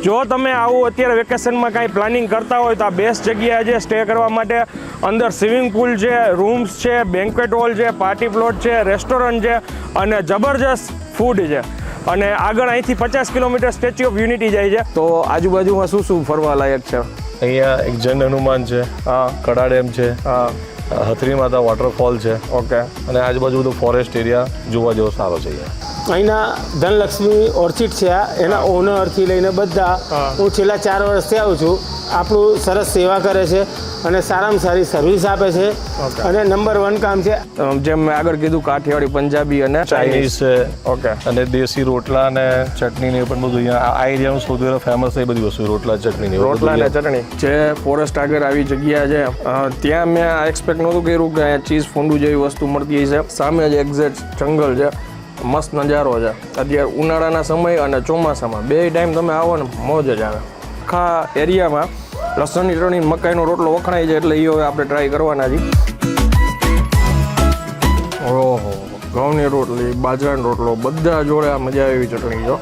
જો તમે આવું અત્યારે વેકેશનમાં કાંઈ પ્લાનિંગ કરતા હોય તો આ બેસ્ટ જગ્યા છે સ્ટે કરવા માટે. અંદર સ્વિમિંગ પુલ છે, રૂમ્સ છે, બેન્ક્વેટ હોલ છે, પાર્ટી પ્લોટ છે, રેસ્ટોરન્ટ છે અને જબરજસ્ત ફૂડ છે. અને આગળ અહીંથી 50 કિલોમીટર સ્ટેચ્યુ ઓફ યુનિટી જાય છે. તો આજુબાજુમાં શું શું ફરવા લાયક છે? અહીંયા એક જૈન હનુમાન છે, કડા ડેમ છે, હથરી માતા વોટરફોલ છે. ઓકે. અને આજુબાજુ બધું ફોરેસ્ટ એરિયા જોવા જેવો સારો છે. અહીંના ધનલક્ષ્મી ઓર્ચિડ છે, એના ઓનરથી લઈને બધા હું છેલ્લા 4 વર્ષથી આવું છું. આપણું સરસ સેવા કરે છે અને સારામાં સારી સર્વિસ આપે છે અને નંબર 1 કામ છે. જેમ મેં આગળ કીધું કાઠિયાવાડી, પંજાબી અને ચાઇનીઝ છે. ઓકે. અને દેશી રોટલા અને ચટણી ને પણ બધું અહીંયા આ એરિયાનું સૌથી વધારે ફેમસ એ બધી વસ્તુ રોટલા ચટણી. રોટલા અને ચટણી જે ફોરેસ્ટ આગળ આવી જગ્યા છે ત્યાં મેં એક્સપેક્ટ નહોતું કર્યું કે અહીંયા ચીઝ ફોન્ડુ જેવી વસ્તુ મળતી છે. સામે જ એક્ઝેક્ટ જંગલ છે, મસ્ત નજારો છે. અત્યારે ઉનાળાના સમય અને ચોમાસામાં બે ટાઈમ તમે આવો ને મોજ જ આવે. આખા એરિયામાં લસણની ચટણી, મકાઈનો રોટલો વખણાય છે એટલે એ હવે આપણે ટ્રાય કરવાના છીએ. ઓહો, ઘઉંની રોટલી, બાજરાનો રોટલો બધા જોડે આ મજા આવે એવી ચટણી જો.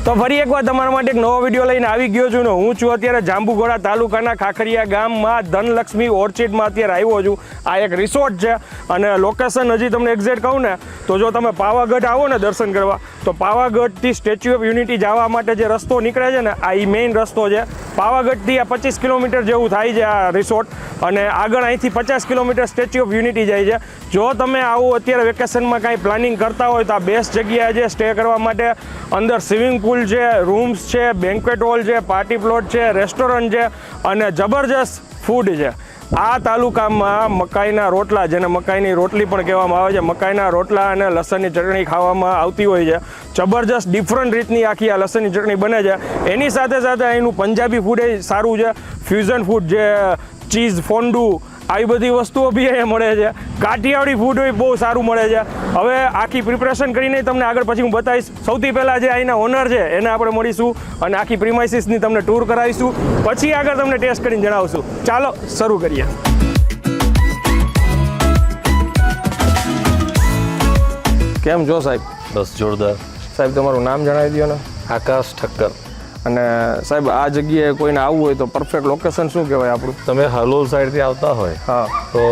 તો ફરી એકવાર તમારા માટે એક નવો વિડીયો લઈને આવી ગયો છું ને હું છું અત્યારે જાંબુઘોડા તાલુકાના ખાખરિયા ગામમાં ધનલક્ષ્મી ઓર્ચિડમાં અત્યારે આવ્યો છું. આ એક રિસોર્ટ છે અને લોકેશન હજી તમને એક્ઝેક્ટ કહું ને તો જો તમે પાવાગઢ આવો ને દર્શન કરવા તો પાવાગઢથી સ્ટેચ્યુ ઓફ યુનિટી જવા માટે જે રસ્તો નીકળે છે ને આ એ મેઇન રસ્તો છે. પાવાગઢથી આ 25 કિલોમીટર જેવું થાય છે આ રિસોર્ટ અને આગળ અહીંથી 50 કિલોમીટર સ્ટેચ્યુ ઓફ યુનિટી જાય છે. જો તમે આવું અત્યારે વેકેશનમાં કાંઈ પ્લાનિંગ કરતા હોય તો આ બેસ્ટ જગ્યા છે સ્ટે કરવા માટે. અંદર સ્વિમિંગ પુલ છે, રૂમ્સ છે, બેન્ક્વેટ હોલ છે, પાર્ટી પ્લોટ છે, રેસ્ટોરન્ટ છે અને જબરજસ્ત ફૂડ છે. આ તાલુકામાં મકાઈના રોટલા, જેને મકાઈની રોટલી પણ કહેવામાં આવે છે, મકાઈના રોટલા અને લસણની ચટણી ખાવામાં આવતી હોય છે. જબરજસ્ત ડિફરન્ટ રીતની આખી આ લસણની ચટણી બને છે. એની સાથે સાથે અહીંનું પંજાબી ફૂડ એ સારું છે. ફ્યુઝન ફૂડ જે ચીઝ ફોન્ડુ આવી બધી વસ્તુઓ બી અહીંયા મળે છે. કાઠિયાવાડી ફૂડ બહુ સારું મળે છે. હવે આખી પ્રિપરેશન કરીને તમને આગળ પછી હું બતાવીશ. સૌથી પહેલાં જે અહીંના ઓનર છે એને આપણે મળીશું અને આખી પ્રિમાઇસીસની તમને ટૂર કરાવીશું. પછી આગળ તમને ટેસ્ટ કરીને જણાવશું. ચાલો શરૂ કરીએ. કેમ છો સાહેબ? બસ જોરદાર. સાહેબ તમારું નામ જણાવી દો ને. આકાશ ઠક્કર. અને સાહેબ આ જગ્યાએ કોઈને આવવું હોય તો પરફેક્ટ લોકેશન શું કહેવાય આપણું? તમે હલોલ સાઈડથી આવતા હોય તો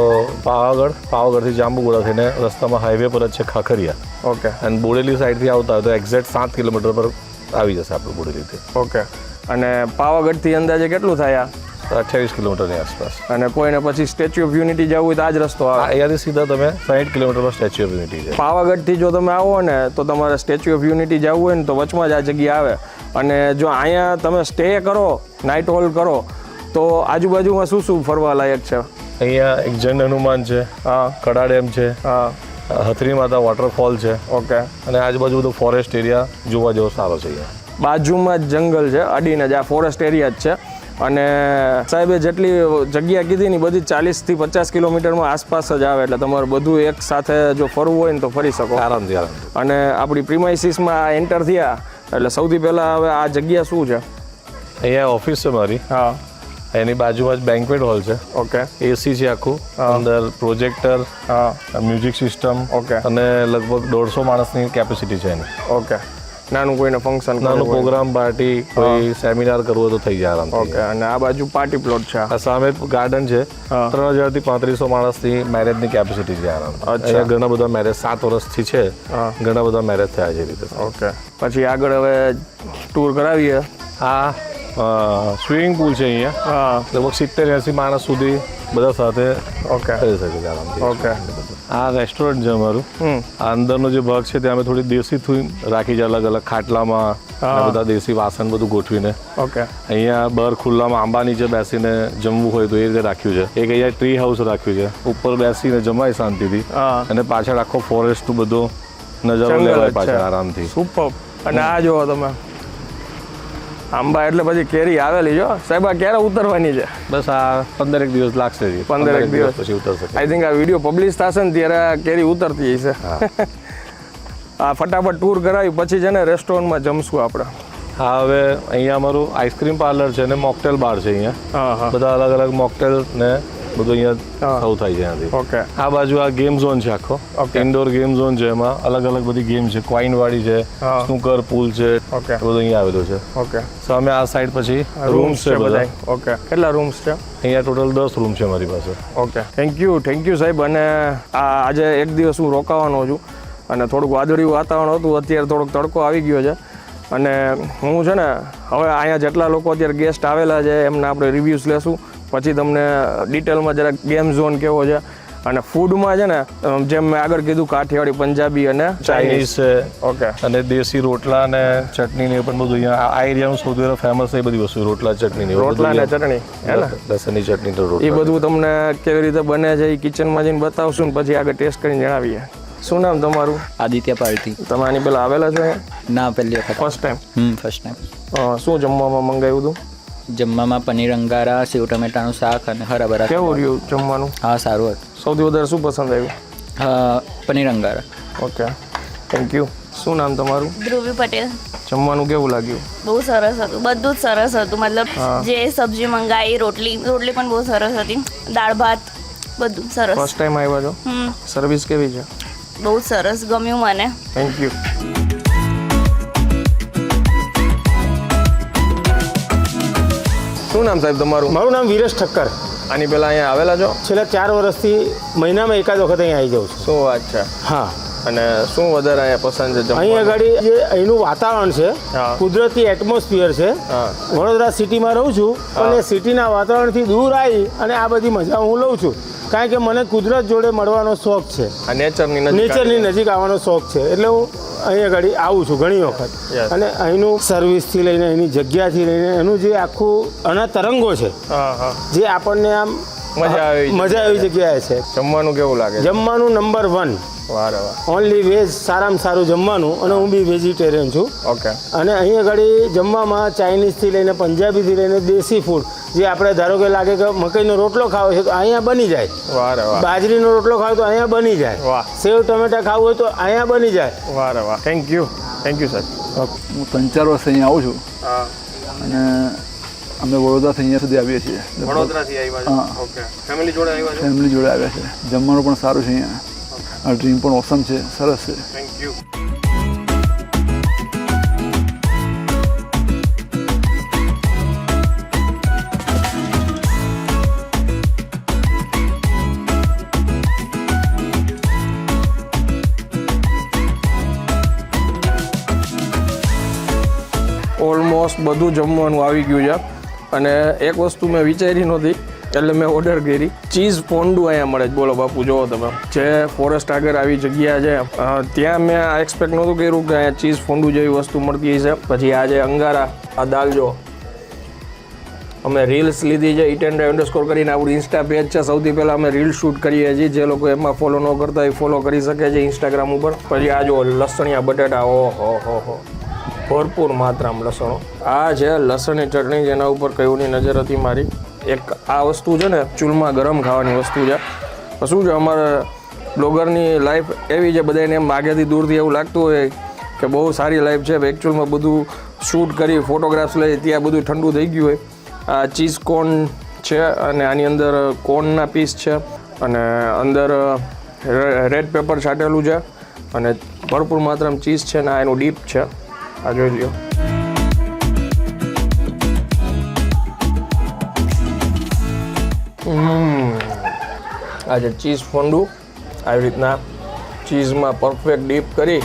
પાવાગઢથી જાંબુઘોડા થઈને રસ્તામાં હાઈવે પર જ છે ખાખરિયા. ઓકે. અને બોડેલી સાઈડથી આવતા હોય તો એક્ઝેક્ટ 7 કિલોમીટર પર આવી જશે આપણું બોડેલીથી. ઓકે. અને પાવાગઢથી અંદાજે કેટલું થાય? 28 કિલોમીટરની આસપાસ. અને કોઈને પછી સ્ટેચ્યુ ઓફ યુનિટી જવું હોય તો આ જ રસ્તો આવે? અહીંયાથી સીધા તમે 60 કિલોમીટર પર સ્ટેચ્યુ ઓફ યુનિટી છે. પાવાગઢથી જો તમે આવો ને તો તમારે સ્ટેચ્યુ ઓફ યુનિટી જવું હોય ને તો વચમાં જ આ જગ્યા આવે. અને જો અહીંયા તમે સ્ટે કરો, નાઇટ હોલ્ડ કરો તો આજુબાજુમાં શું શું ફરવા લાયક છે? અહીંયા એક જૈન હનુમાન છે, કડા ડેમ છે, હથરી માતા વોટરફોલ છે. ઓકે. અને આજુબાજુ બધું ફોરેસ્ટ એરિયા જોવા જેવો સારો છે. અહીંયા બાજુમાં જ જંગલ છે, અડીને જ આ ફોરેસ્ટ એરિયા જ છે. અને સાહેબે જેટલી જગ્યા કીધી ને બધી 40 થી 50 કિલોમીટરમાં આસપાસ જ આવે એટલે તમારે બધું એક સાથે જો ફરવું હોય ને તો ફરી શકો આરામથી. અને આપણી પ્રિમાઇસીસમાં એન્ટર થયા એટલે સૌથી પહેલાં હવે આ જગ્યા શું છે? અહીંયા ઓફિસ છે મારી. હા. એની બાજુમાં જ બેન્ક્વેટ હોલ છે. ઓકે. એસી છે આખું, અંદર પ્રોજેક્ટર, મ્યુઝિક સિસ્ટમ. ઓકે. અને લગભગ 150 માણસની કેપેસિટી છે એની. ઓકે. નાનું કોઈને ફંક્શન, નાનું પ્રોગ્રામ, પાર્ટી, કોઈ સેમિનાર કરવો તો થઈ જાય આરામથી. ઓકે. અને આ બાજુ પાર્ટી પ્લોટ છે. આ સામે ગાર્ડન છે. 3000 થી 3500 માણસની મેરેજની કેપેસિટી છે આરામ. અહીંયા ઘણા બધા મેરેજ 7 વર્ષથી છે, ઘણા બધા મેરેજ થયા છે રીતે. ઓકે. પછી આગળ હવે ટૂર કરાવીએ. આ સ્વિમિંગ પુલ છે અહીંયા. લગભગ 70-80 માણસ સુધી બધા સાથે કરી શકે છે આરામથી. ઓકે. આ રેસ્ટોરન્ટ છે અમારું. આ અંદરનો જે ભાગ છે ત્યાં અમે થોડી દેશી થીમ રાખી છે, અલગ અલગ ખાટલામાં બધા દેશી વાસણ બધું ગોઠવીને. ઓકે. અહીંયા બહાર ખુલ્લામાં આંબા નીચે બેસીને જમવું હોય તો એ રીતે રાખ્યું છે. એક અહીંયા ટ્રી હાઉસ રાખ્યું છે, ઉપર બેસીને જમાય શાંતિથી અને પાછળ આખો ફોરેસ્ટ બધો નજારો લેવાય પાછળ આરામથી. સુપર. અને આ જોવો તમે આંબા એટલે પછી કેરી આવેલી જો સાહેબ. આ ક્યારે ઉતરવાની છે? બસ આ 15 દિવસ લાગશે. 15 દિવસ પછી ઉતરશે. આઈ થિંક આ વિડીયો પબ્લિશ થશે ને ત્યારે કેરી ઉતરતી હશે. આ ફટાફટ ટૂર કરાવી પછી છે ને રેસ્ટોરન્ટમાં જમશું આપણે. હા, હવે અહીંયા અમારું આઈસ્ક્રીમ પાર્લર છે ને મોકટેલ બાર છે અહીંયા. બધા અલગ અલગ મોકટેલ ને બધું અહીંયા સર્વ થાય છે અહીંયાથી. ઓકે. આ બાજુ આ ગેમ ઝોન છે આખો. ઇન્ડોર ગેમ ઝોન છે, એમાં અલગ અલગ બધી ગેમ છે. કોઈન વાળી છે, સ્નૂકર પુલ છે, ઓકે, બધું અહીંયા આવેલું છે. ઓકે. સામે આ સાઈડ પછી રૂમ્સ છે બધા. ઓકે. કેટલા રૂમ્સ છે અહીંયા? ટોટલ 10 રૂમ છે મારી પાસે. ઓકે, થેન્ક યુ સાહેબ. અને આજે એક દિવસ હું રોકાવાનો છું અને થોડુંક વાદળિયું વાતાવરણ હતું, અત્યારે થોડોક તડકો આવી ગયો છે અને હું છે ને હવે અહીંયા જેટલા લોકો અત્યારે ગેસ્ટ આવેલા છે એમના આપણે રિવ્યૂઝ લેશું, પછી તમને ડિટેલમાં જરાક ગેમ ઝોન કેવો છે અને ફૂડમાં છે ને જેમ મેં આગળ કીધું કાઠિયાવાડી, પંજાબી અને ચાઇનીઝ છે. ઓકે. અને દેશી રોટલા અને ચટણી ને પણ બધું અહીંયા આ એરિયાનું સૌથી વધારે ફેમસ એ બધી વસ્તુ રોટલા ચટણી ને ચટણી હે ને લસણની ચટણી તો એ બધું તમને કેવી રીતે બને છે એ કિચનમાં જઈને બતાવશું ને પછી આગળ ટેસ્ટ કરીને જણાવીએ. શું નામ તમારું? આદિત્ય પાર્ટી. તમે આની પહેલા આવેલા છો અહીંયા? ના, પહેલી વખત. First time? First time. શું જમવામાં મંગાવ્યું હતું? જમવામાં પનીર અંગારા, સેવ ટમેટાનું શાક અને હરાબરા. કેવું રહ્યું જમવાનું? હા, સારું હતું. સૌથી વધારે શું પસંદ આવ્યું? Paneer angara. Okay, thank you. શું નામ તમારું? ધ્રુવી પટેલ. જમવાનું કેવું લાગ્યું? બહુ સરસ હતું, બધું જ સરસ હતું. મતલબ જે સબ્જી મંગાવી, રોટલી પણ બહુ સરસ હતી, દાળ ભાત બધું સરસ. ફર્સ્ટ ટાઈમ આવ્યા છો? સર્વિસ કેવી છે? બહુ સરસ, ગમ્યું મને. Thank you. શું નામ સાહેબ તમારું? મારું નામ વિરેશ ઠક્કર. આની પહેલા અહીંયા આવેલા છો? છેલ્લા 4 વર્ષથી મહિનામાં એકાદ વખત અહીંયા આવી જાઉં છું. શું વાત છે? હા. અને શું વધારે અહીંયા પસંદ છે? અહીંયા આગળ જે અહીંનું વાતાવરણ છે, હા, કુદરતી એટમોસ્ફિયર છે. વડોદરા સિટીમાં રહું છું અને સિટીના વાતાવરણથી દૂર આવી અને આ બધી મજા હું લઉં છું, કારણ કે મને કુદરત જોડે મળવાનો શોખ છે. આ નેચરની નજીક આવવાનો શોખ છે, એટલે હું અહીંયા આગળ આવું છું ઘણી વખત. અને અહીંનું સર્વિસથી લઈને, અહીંની જગ્યાથી લઈને, એનું જે આખું આના તરંગો છે જે આપણને આમ મજા આવી જગ્યાએ છે. જમવાનું કેવું લાગે? જમવાનું નંબર 1. ઓનલી વેજ, સારામાં સારું જમવાનું. અને હું બી વેજીટેરિયન છું. ઓકે. અને અહીં આગળ જમવામાં ચાઇનીઝથી લઈને પંજાબીથી લઈને દેશી ફૂડ, જે આપણે ધારો કે લાગે કે મકઈનો રોટલો ખાવો છે તો અહીંયા બની જાય, બાજરીનો રોટલો ખાવો તો અહીંયા બની જાય, સેવ ટમેટા ખાવું હોય તો અહીંયા બની જાય. થેન્ક યુ સાહેબ. હું 3-4 વર્ષ અહીંયા આવું છું અને અમે વડોદરાથી અહીંયા સુધી આવીએ છીએ. વડોદરાથી આવ્યા છો? ઓકે. ફેમિલી જોડે આવ્યા છો? ફેમિલી જોડે આવ્યા છે. જમવાનું પણ સારું છે અહીંયા. આ ડ્રીમ પણ ઓસમ છે, સરસ છે. Thank you. ઓલમોસ્ટ બધું જમવાનું આવી ગયું છે અને એક વસ્તુ મેં વિચારી નહોતી એટલે મેં ઓર્ડર કરી. ચીઝ ફોન્ડુ અહીંયા મળે છે. બોલો બાપુ, જુઓ તમે, જે ફોરેસ્ટ આગળ આવી જગ્યા છે ત્યાં મેં આ એક્સપેક્ટ નહોતું કર્યું કે અહીંયા ચીઝ ફોન્ડુ જેવી વસ્તુ મળતી હશે. પછી આ જે અંગારા, આ દાલ જો, અમે રીલ્સ લીધી છે, eat&drive_ કરીને આપણું ઇન્સ્ટા પેજ છે. સૌથી પહેલાં અમે રીલ શૂટ કરીએ છીએ, જે લોકો એમાં ફોલો ન કરતા હોય ફોલો કરી શકે છે ઇન્સ્ટાગ્રામ ઉપર. પછી આ જો લસણિયા બટાટા, ઓહો, ભરપૂર માત્રામાં લસણો. આ છે લસણની ચટણી, જેના ઉપર કયુંની નજર હતી મારી. એક આ વસ્તુ છે ને ચૂલમાં ગરમ ખાવાની વસ્તુ છે. શું છે, અમારા બ્લોગરની લાઈફ એવી છે, બધાને એમ આગેથી દૂરથી એવું લાગતું હોય કે બહુ સારી લાઈફ છે. એકચ્યુઅલમાં બધું શૂટ કરી, ફોટોગ્રાફ્સ લઈ, ત્યાં બધું ઠંડુ થઈ ગયું હોય. આ ચીઝ કોર્ન છે અને આની અંદર કોર્નના પીસ છે અને અંદર રેડ પેપર છાંટેલું છે અને ભરપૂર માત્રામાં ચીઝ છે ને આ એનું ડીપ છે. આ જોઈ લ્યો. આ જે ચીઝ ફોન્ડુ આવી રીતના ચીઝમાં પરફેક્ટ ડીપ કરી.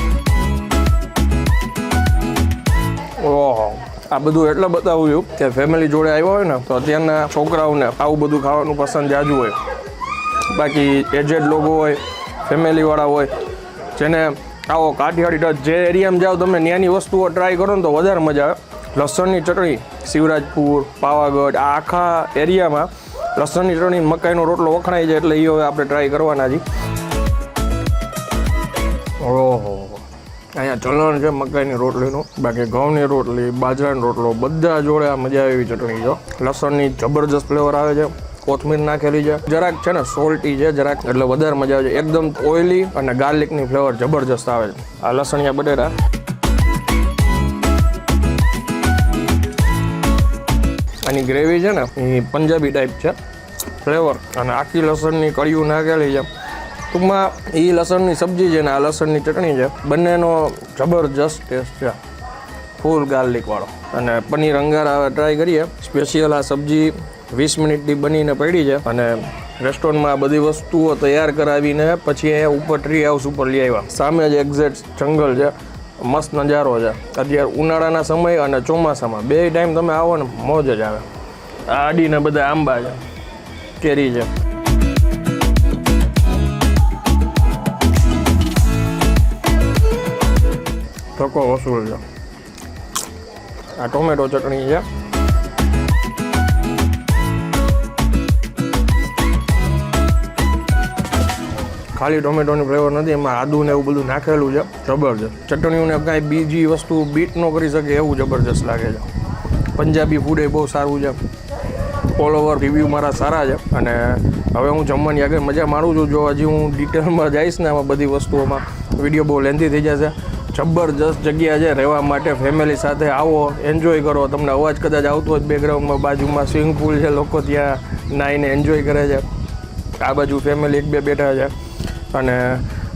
ઓહો, આ બધું એટલે બતાવું છું કે ફેમિલી જોડે આવ્યો હોય ને તો અત્યારના છોકરાઓને આવું બધું ખાવાનું પસંદ જાજુ હોય. બાકી એજેડ લોકો હોય, ફેમિલીવાળા હોય, જેને આવો કાઠિયાવાડી ટચ, જે એરિયામાં જાઓ તમે ત્યાંની વસ્તુઓ ટ્રાય કરો ને તો વધારે મજા આવે. લસણની ચટણી શિવરાજપુર, પાવાગઢ, આ આખા એરિયામાં લસણની ચટણી, મકાઈનો રોટલો વખણાઈ જાય એટલે એ હવે આપણે ટ્રાય કરવાના છીએ. ઓહો, અહીંયા ચલણ છે મકાઈની રોટલીનું. બાકી ઘઉંની રોટલી, બાજરાનો રોટલો, બધા જોડે આ મજા આવે એવી ચટણી છે. લસણની જબરજસ્ત ફ્લેવર આવે છે, કોથમીર નાખેલી છે, જરાક છે ને સોલ્ટી છે જરાક, એટલે વધારે મજા આવે છે. એકદમ ઓઇલી અને ગાર્લિકની ફ્લેવર જબરજસ્ત આવે છે. આ લસણિયા બટેટા, આની ગ્રેવી છે ને એ પંજાબી ટાઈપ છે. ફ્લેવર અને આખી લસણની કળિયું નાખેલી છે. ટૂંકમાં એ લસણની સબ્જી છે ને આ લસણની ચટણી છે, બંનેનો જબરજસ્ત ટેસ્ટ છે, ફૂલ ગાર્લિકવાળો. અને પનીર અંગારા ટ્રાય કરીએ. સ્પેશિયલ આ સબ્જી 20 મિનિટથી બનીને પડી છે અને રેસ્ટોરન્ટમાં આ બધી વસ્તુઓ તૈયાર કરાવીને પછી અહીંયા ઉપર ટ્રી હાઉસ ઉપર લઈ આવ્યા. સામે જ એક્ઝેક્ટ જંગલ છે, મસ્ત નજારો છે. અત્યારે ઉનાળાના સમય અને ચોમાસામાં બે ટાઈમ તમે આવો ને મોજ જ આવે. આ આડીને બધા આંબા છે, કેરી છે. ધક્કો વસૂલ છે. આ ટોમેટો ચટણી છે. ખાલી ટોમેટોની ફ્લેવર નથી, એમાં આદુ ને એવું બધું નાખેલું છે, જબરજસ્ત. ચટણીઓને કાંઈ બીજી વસ્તુ બીટ ન કરી શકે એવું જબરજસ્ત લાગે છે. પંજાબી ફૂડ એ બહુ સારું છે. ઓલ ઓવર રિવ્યૂ મારા સારા છે. અને હવે હું જમવાની આગળ મજા માણું છું. જો હજી હું ડિટેલમાં જઈશ ને આમાં બધી વસ્તુઓમાં વિડીયો બહુ લેન્થી થઈ જશે. જબરજસ્ત જગ્યા છે રહેવા માટે. ફેમિલી સાથે આવો, એન્જોય કરો. તમને અવાજ કદાચ આવતો હોય બેકગ્રાઉન્ડમાં, બાજુમાં સ્વિમિંગ પુલ છે, લોકો ત્યાં નાહીને એન્જોય કરે છે. આ બાજુ ફેમિલી એક બે બેઠા છે. અને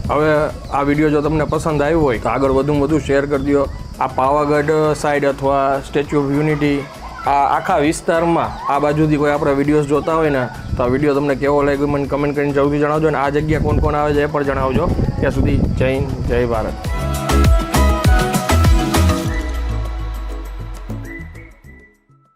હવે આ વિડીયો જો તમને પસંદ આવ્યો હોય તો આગળ વધુ શેર કરી દો. આ પાવાગઢ સાઈડ અથવા સ્ટેચ્યુ ઓફ યુનિટી આ આખા વિસ્તારમાં આ બાજુથી કોઈ આપણા વિડીયોઝ જોતા હોય ને તો આ વિડીયો તમને કેવો લાગ્યો મને કમેન્ટ કરીને જરૂરથી જણાવજો. અને આ જગ્યા કોણ આવે છે એ પણ જણાવજો. ત્યાં સુધી જય હિન્દ, જય ભારત.